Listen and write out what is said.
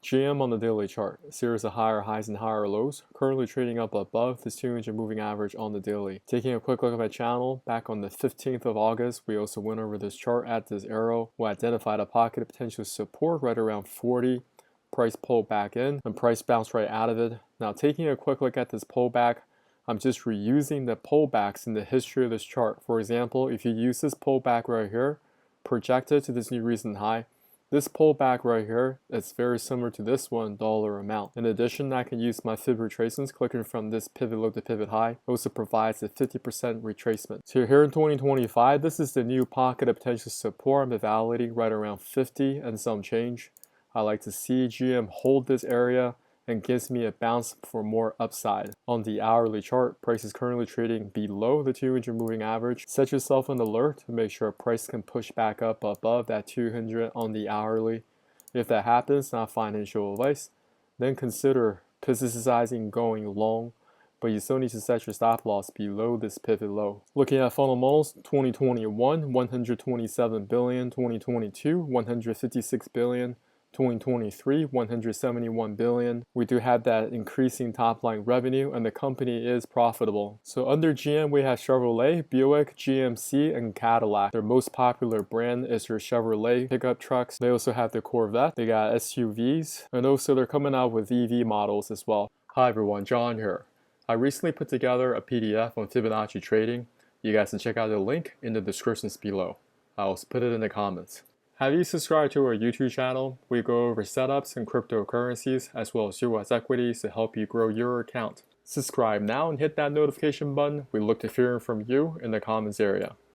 GM on the daily chart, a series of higher highs and higher lows, currently trading up above this 200 moving average on the daily. Taking a quick look at my channel, back on the 15th of August, we also went over this chart at this arrow. We identified a pocket of potential support right around 40. Price pulled back in and price bounced right out of it. Now taking a quick look at this pullback, I'm just reusing the pullbacks in the history of this chart. For example, if you use this pullback right here, projected to this new recent high, this pullback right here is very similar to this one dollar amount. In addition, I can use my fib retracements clicking from this pivot low to pivot high. It also provides a 50% retracement. So here in 2025, this is the new pocket of potential support I'm evaluating right around 50 and some change. I like to see GM hold this area and gives me a bounce for more upside. On the hourly chart, price is currently trading below the 200 moving average. Set yourself an alert to make sure price can push back up above that 200 on the hourly. If that happens, not financial advice, then consider positioning going long, but you still need to set your stop loss below this pivot low. Looking at fundamentals, 2021, 127 billion, 2022, 156 billion, 2023, 171 billion. We do have that increasing top line revenue and the company is profitable. So under GM, we have Chevrolet, Buick, GMC, and Cadillac. Their most popular brand is their Chevrolet pickup trucks. They also have the Corvette. They got SUVs, and also they're coming out with EV models as well. Hi everyone, John here. I recently put together a PDF on Fibonacci trading. You guys can check out the link in the descriptions below. I'll also put it in the comments. Have you subscribed to our YouTube channel? We go over setups and cryptocurrencies as well as US equities to help you grow your account. Subscribe now and hit that notification button. We look to hearing from you in the comments area.